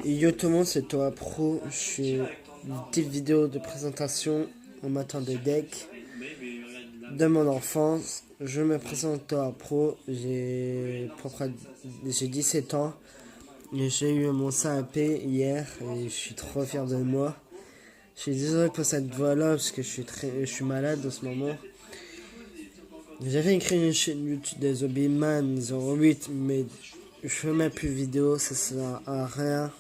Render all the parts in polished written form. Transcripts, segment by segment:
Yo tout le monde, c'est Thomas Pro. Je suis une petite vidéo de présentation au matin de deck de mon enfance. Je me présente Thomas Pro. J'ai 17 ans. Et j'ai eu mon CAP hier et je suis trop fier de moi. Je suis désolé pour cette voix-là parce que je suis malade en ce moment. J'avais écrit une chaîne YouTube des Zombieman 08, mais je fais même plus de vidéos, ça sert à rien.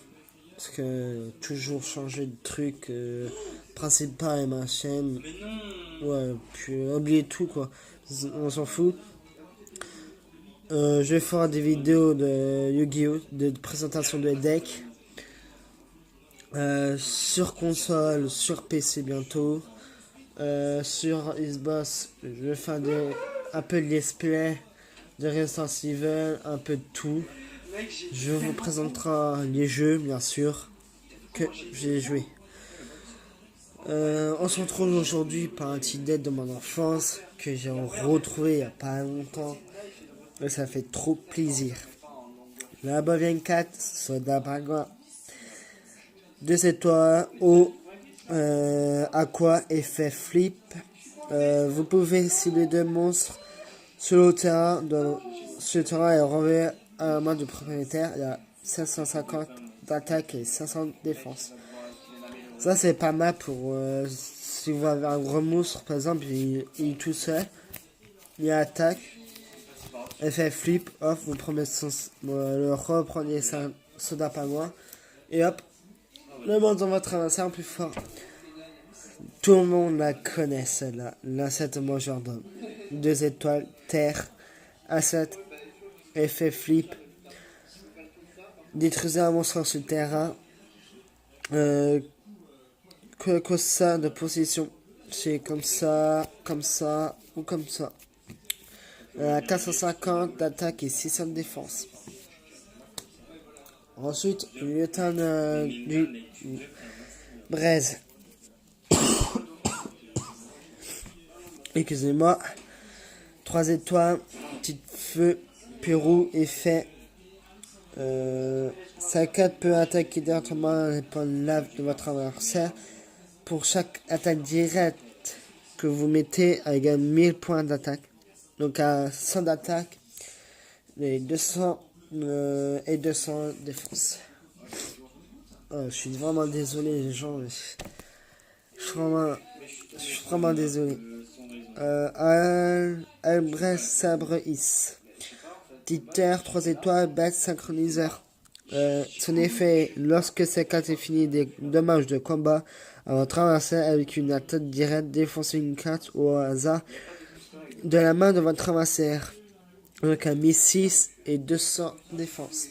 Parce que toujours changer de truc, principal et ma chaîne. Ouais, puis oublier tout quoi. On s'en fout. Je vais faire des vidéos de Yu-Gi-Oh! De présentation de deck. Sur console, sur PC bientôt. Sur Xbox, je vais faire un peu de display, de Resident Evil, un peu de tout. Je vous présenterai les jeux, bien sûr, que j'ai joué. On se retrouve aujourd'hui par un petit date de mon enfance que j'ai retrouvé il n'y a pas longtemps. Et ça fait trop plaisir. La Bovien 4, Soda Bagua. 2 étoiles, eau, aqua, effet flip. Vous pouvez cibler 2 monstres sur le terrain. Ce terrain est renvoyé à la main du propriétaire. Il y a 550 d'attaque et 500 de défense. Ça c'est pas mal pour si vous avez un gros monstre par exemple, il est tout seul, il attaque, effet flip, off, vous prenez le reprenez soda pas loin, et hop, le monstre dans votre adversaire plus fort. Tout le monde la connaît celle-là, l'asset majordome. 2 étoiles, terre, asset, effet flip, détruisez un monstre sur le terrain. Que ça de position, c'est comme ça ou comme ça. 450 d'attaque et 600 de défense. Ensuite, il est un du braise. Excusez-moi. 3 étoiles, petit feu, Pérou, effet. 4 peut attaquer directement les points de lave de votre adversaire. Pour chaque attaque directe que vous mettez, elle gagne 1000 points d'attaque. Donc à 100 d'attaque, les 200 et 200 défense. Oh, je suis vraiment désolé les gens. Je suis vraiment désolé. Albrecht Sabre Is. Titer 3 étoiles, bête synchroniseur. Son effet, lorsque cette carte est finie des dommages de combat à votre adversaire avec une attaque directe, défoncez une carte au hasard de la main de votre adversaire. Donc à 1006 et 200 défense.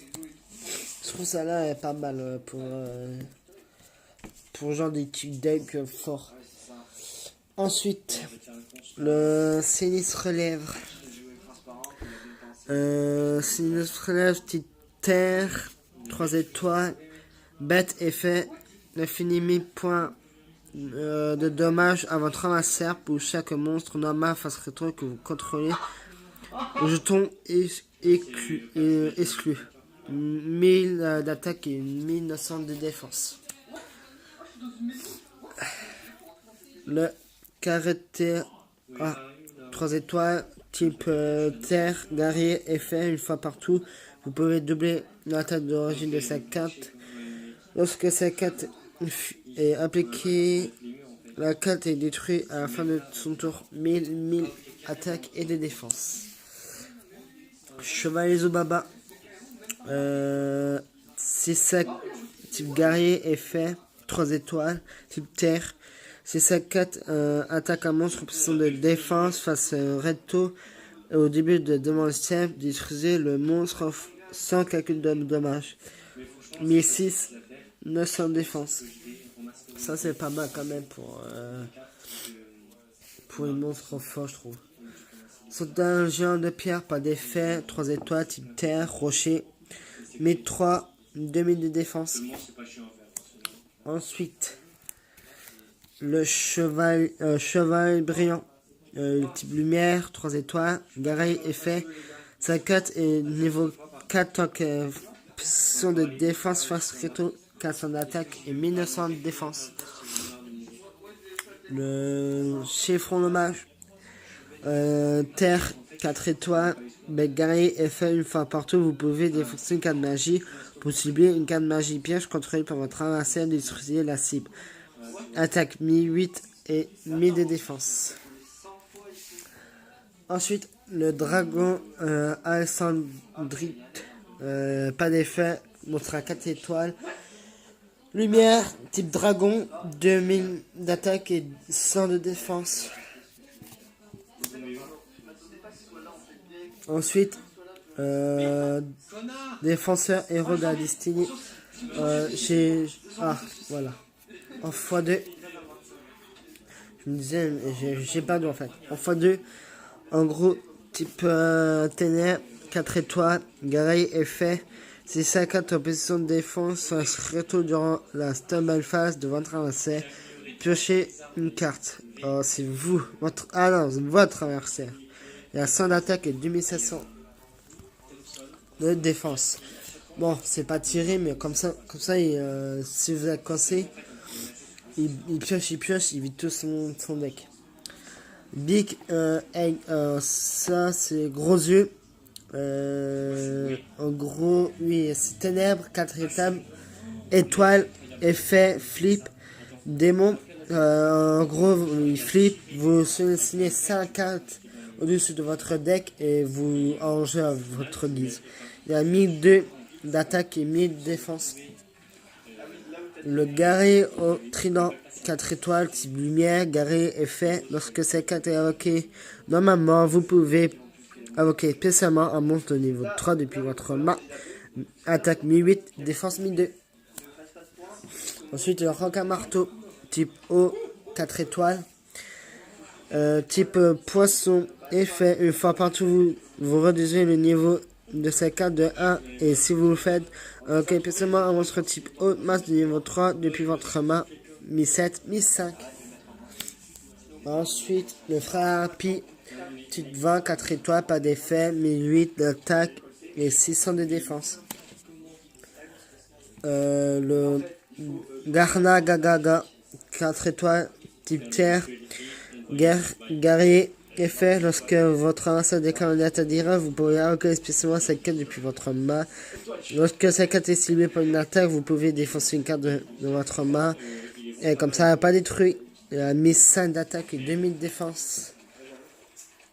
Je trouve ça là est pas mal pour genre des types decks forts. Ensuite, le Sinistre Lèvre. Sinistre Lèvre, petite terre. 3 étoiles, bête effet, infini 1000 points de dommages à votre adversaire pour chaque monstre normal face rétro que vous contrôlez. Jeton exclu. 1000 d'attaque et 1900 de défense. Le caractère 3 étoiles, type terre, guerrier, effet, une fois partout. Vous pouvez doubler l'attaque d'origine de sa carte. Lorsque sa carte est appliquée, la carte est détruite à la fin de son tour. 1000 attaques et de défense. Chevalier Zobaba. C'est ça, type guerrier, effet, 3 étoiles, type terre. C'est sa carte attaque un monstre position de défense face recto. Au début de demande simple, détruisez le monstre sans calcul de dommages. 1006, 900 défense. Ça c'est pas mal quand même pour une monstre fort je trouve. Soldat un géant de pierre, pas d'effet, 3 étoiles, type terre, rocher. 1003, 2000 de défense. Ensuite, le cheval brillant. Type lumière, 3 étoiles, guerrier, effet. Sa 4 est niveau 4 tant que position de défense face Reto, 400 d'attaque et 1900 de défense. Le chiffron hommage, terre, 4 étoiles, bec guerrier, effet une fois partout, vous pouvez défoncer une carte magie pour subir une carte magie piège contrôlée par votre adversaire, détruisez la cible. Attaque 1008 et 1000 de défense. Ensuite, le dragon Alessandrite, pas d'effet, montrera 4 étoiles. Lumière, type dragon, 2000 d'attaque et 100 de défense. Ensuite, défenseur héros de la destinée. Voilà. En x2. Je me disais, j'ai perdu en fait. En x2, en gros, type ténèbres, 4 étoiles, guerrier effet. Si ça carte en position de défense, ça se retourne durant la stumble phase de votre adversaire. Piochez une carte. Oh, c'est vous. Votre adversaire. Il y a 100 d'attaque et 2700 de défense. Bon, c'est pas tiré, mais comme ça si vous êtes coincé, il pioche, il vide tout son deck. Big Egg, ça c'est gros yeux. En gros, oui, c'est ténèbres, 4 étapes, étoile, effet, flip, démon. En gros, il flip, vous sélectionnez 5 cartes au-dessus de votre deck et vous arrangez à votre guise. Il y a 1002 d'attaque et 1000 de défense. Le guerrier au trident, 4 étoiles, type lumière, guerrier effet. Lorsque cette carte est invoquée, normalement, vous pouvez invoquer spécialement un monstre de niveau 3 depuis votre main. Attaque 1008, défense 1002. Ensuite, le roc à marteau, type eau, 4 étoiles. Type poisson, effet, une fois partout, vous réduisez le niveau de cette carte de 1. Et si vous le faites, spécialement un monstre type haute masse de niveau 3 depuis votre main, 1007, 1005. Ensuite, le frère Harpie, type 20, 4 étoiles, pas d'effet, 1008 d'attaque et 600 de défense. Le Garna Gagaga, 4 étoiles, type terre, guerrier, effet, lorsque votre adversaire déclare une attaque directe, vous pouvez invoquer spécialement cette carte depuis votre main. Lorsque cette carte est ciblée par une attaque, vous pouvez défoncer une carte de votre main. Et comme ça, elle n'a pas détruit. Il a mis 5 d'attaque et 2000 de défense.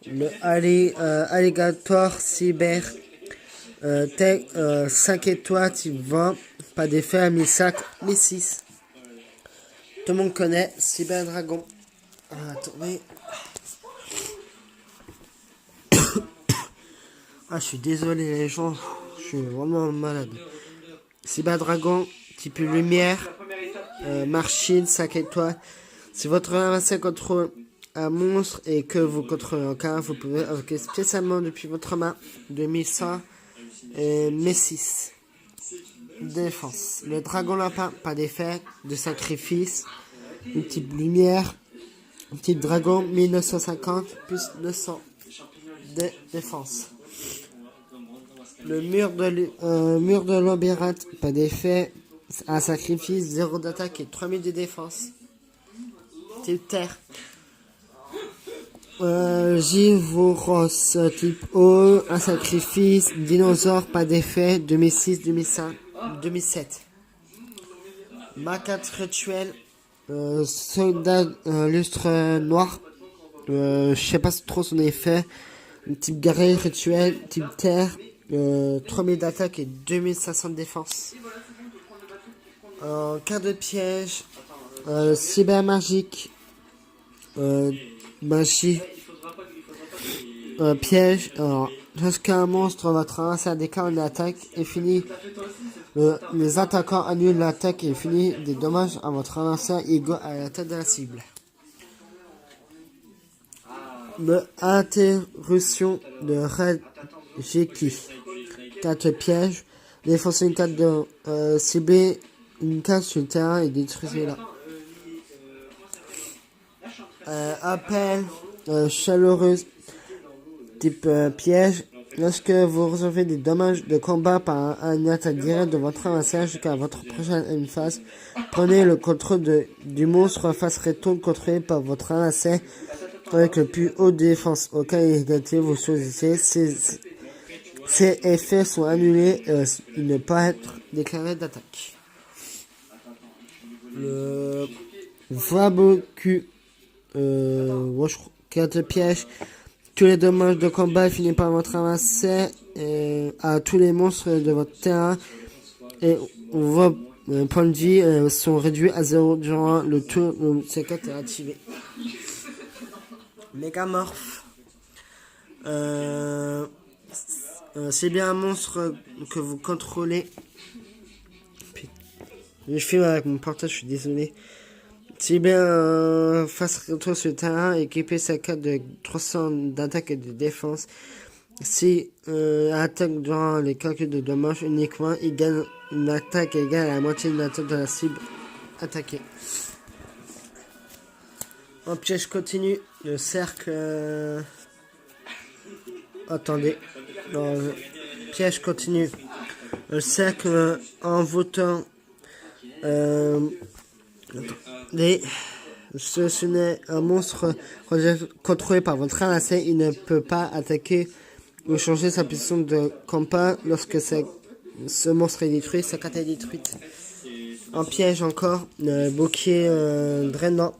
Le Alligator Cyber, 5 étoiles, type 20, pas d'effet, 1005, 1006. Tout le monde connaît Cyber Dragon. Attendez. Je suis désolé les gens, je suis vraiment malade. Cyber Dragon, type lumière, machine, 5 étoiles. Si votre adversaire contrôle un monstre et que vous contrôlez un cas, vous pouvez invoquer spécialement depuis votre main 2100 et 1006. Défense. Le dragon lapin, pas d'effet, de sacrifice. Un type lumière, un type dragon, 1950 plus 200 de défense. Le mur de labyrinthe, pas d'effet, un sacrifice, 0 d'attaque et 3000 de défense. Type terre. Givoros, type eau, un sacrifice, dinosaure, pas d'effet, 2006, 2005, 2007. Maquette rituel, soldat lustre noir, je sais pas trop son effet, type guerrier rituel, type terre, 3000 d'attaque et 2500 de défense. Carte de piège, cyber magique, magie, piège. Alors, lorsqu'un monstre votre adversaire déclare une attaque et finit, les attaquants annulent l'attaque et finit des dommages à votre adversaire égaux à la tête de la cible. Le interruption de Red Jeki, 4 pièges, défoncer une carte de cibler une carte sur le terrain et détruisez-la. Appel chaleureuse, type piège, Lorsque vous recevez des dommages de combat par un attaque directe de votre adversaire jusqu'à votre prochaine phase, prenez le contrôle du monstre face réto contrôlé par votre adversaire avec le plus haut de défense. Au cas d'égalité, vous choisissez. Ces effets sont annulés et ils ne peuvent être déclarés d'attaque. Le Waboku, 4 pièges. Tous les dommages de combat finis par votre adversaire à tous les monstres de votre terrain et vos points de vie sont réduits à 0 durant le tour où C4 est activé. Mégamorph. C'est bien un monstre que vous contrôlez. Je filme avec mon portable, je suis désolé. C'est bien face rétro sur le terrain, équipé sa carte de 300 d'attaque et de défense. Si attaque durant les calculs de dommages uniquement, il gagne une attaque égale à la moitié de l'attaque de la cible attaquée. En piège continu, le cercle... Attendez. Piège continu. Le cercle en votant... Ce n'est un monstre contrôlé par votre adversaire. Il ne peut pas attaquer ou changer sa position de combat lorsque ce monstre est détruit. Sa carte est détruite. En piège encore, le bouclier drainant.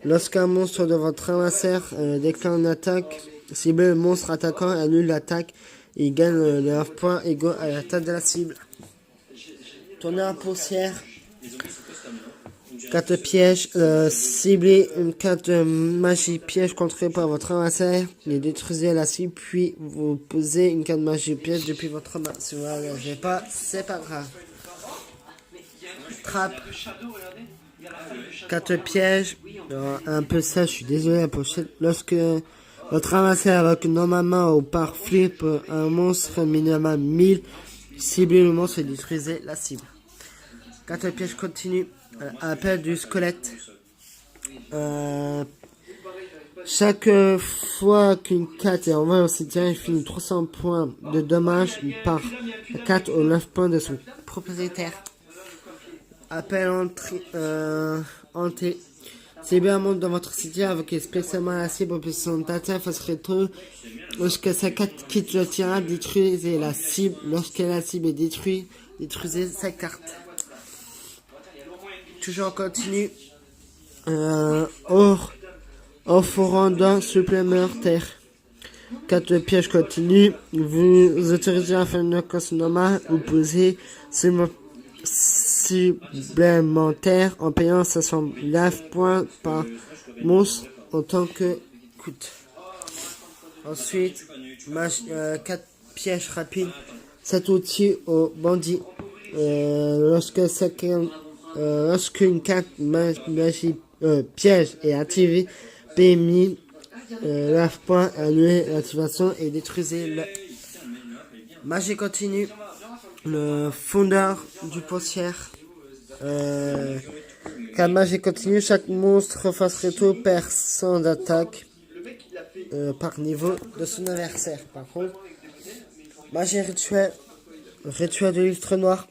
Lorsqu'un monstre de votre adversaire déclare une attaque, cible le monstre attaquant et annule l'attaque. Il gagne les 9 points égaux à la taille de la cible. Tonnerre poussière. 4 pièges, ciblez une carte de magie piège contrôlée par votre adversaire, et détruisez la cible, puis vous posez une carte de magie piège depuis votre main. Si vous ne l'avez pas, c'est pas grave. Trappe. 4 pièges, un peu ça, je suis désolé la pochette. Lorsque votre adversaire avec normalement au par flip un monstre minimum 1000, ciblez le monstre et détruisez la cible. 4 pièges continue. Appel du squelette. Chaque fois qu'une carte est envoyée au cimetière, il finit 300 points de dommages par 4 ou 9 points de son propriétaire. Appel hanté. C'est bien un monde dans votre cimetière avec spécialement la cible en position d'attaque face rétro. Lorsque sa carte quitte le terrain, détruisez la cible. Lorsque la cible est détruite, détruisez sa carte. Toujours en continu. Offrande supplémentaire. 4 pièges continus. Vous autorisez à faire une course normale. Vous posez supplémentaire en payant 509 points par monstre en tant que coûte. Ensuite, 4 pièges rapides. Cet outil au bandit. Lorsqu'une carte magie piège est activée, PMI 9 points, annulez l'activation et détruisez le magie continue. Le fondeur du poussière. Carte magie continue, chaque monstre face rétro perd 100 d'attaque par niveau de son adversaire. Par contre, magie rituel de l'illustre noir.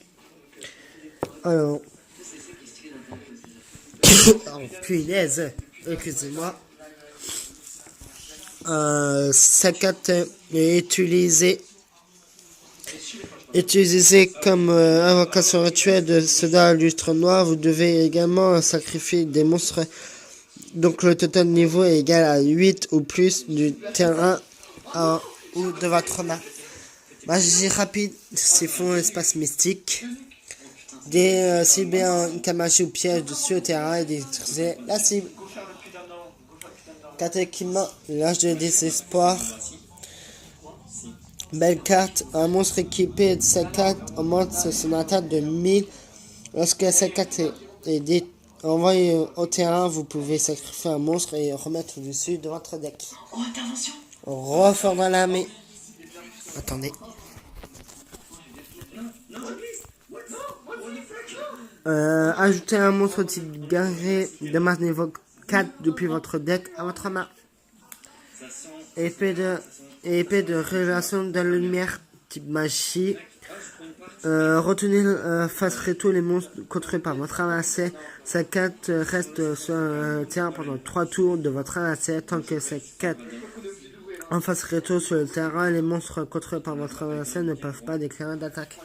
Alors, oh, punaise, excusez-moi. Sa carte est utilisée comme invocation rituelle de soldat lustre noir. Vous devez également sacrifier des monstres. Donc le total de niveau est égal à 8 ou plus du terrain ou de votre main. Magie rapide, c'est fond espace mystique. Des cibles en magie ou piège dessus au terrain et détruisez la cible. 4 équipements, l'âge de désespoir. Belle carte, un monstre équipé de sa carte augmente son attaque de 1000. Lorsque sa carte est envoyée au terrain, vous pouvez sacrifier un monstre et remettre dessus de votre deck. Reformer l'armée. Attendez. Ajoutez un monstre type guerrier de masse niveau 4 depuis votre deck à votre main. épée de révélation de la lumière type magie. Retenez face réto les monstres contrôlés par votre adversaire. Sa carte reste sur le terrain pendant 3 tours de votre adversaire. Tant que cette carte en face réto sur le terrain, les monstres contrôlés par votre adversaire ne peuvent pas déclarer d'attaque.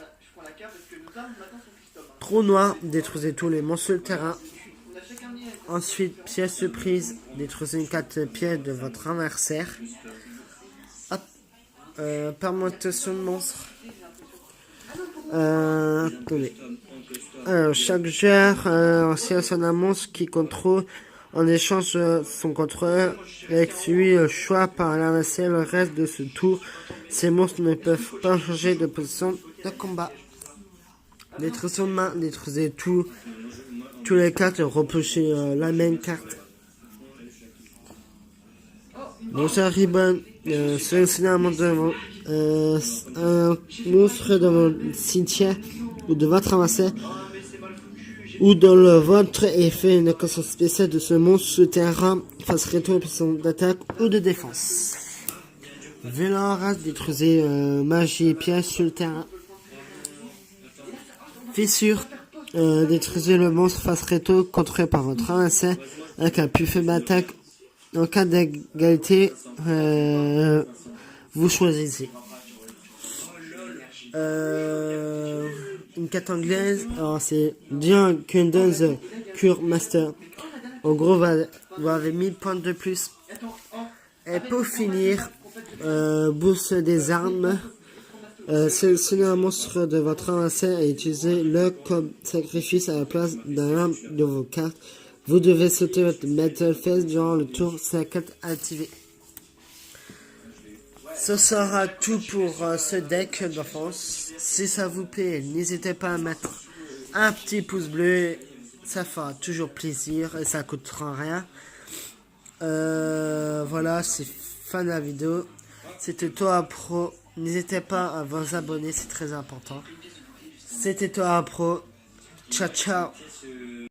Trou noir, détruisez tous les monstres sur le terrain. Ensuite, pièce surprise, détruisez une carte piège de votre adversaire. Permutation de monstres. Attendez. Alors, chaque joueur sélectionne un monstre qui contrôle en échange de son contrôleur avec celui choix par l'adversaire le reste de ce tour. Ces monstres ne peuvent pas changer de position de combat. Détruisez de main, détruisez tous les cartes, repoussez la même carte. Monstre Ribbon, sélectionnez un monstre de votre cimetière ou de votre adversaire ou dans le vôtre et fait une action spéciale de ce monstre sur terrain face réto puissant d'attaque ou de défense. Violent race, détruisez magie et piège sur le terrain. Fissure, détruisez le monstre face réto contrôlé par votre adversaire avec un plus faible attaque. En cas d'égalité, vous choisissez. Une carte anglaise, alors c'est John Kundon's Cure Master. En gros, vous avez 1000 points de plus. Et pour finir, boost des armes. Sélectionnez un monstre de votre adversaire et utilisez-le comme sacrifice à la place d'un arme de vos cartes. Vous devez sauter votre Metal Face durant le tour, c'est la carte activée. Ce sera tout pour ce deck d'enfance. Si ça vous plaît, n'hésitez pas à mettre un petit pouce bleu. Ça fera toujours plaisir et ça coûtera rien. Voilà, c'est fin de la vidéo. C'était Toa Pro. N'hésitez pas à vous abonner, c'est très important. C'était Toa Pro. Ciao, ciao.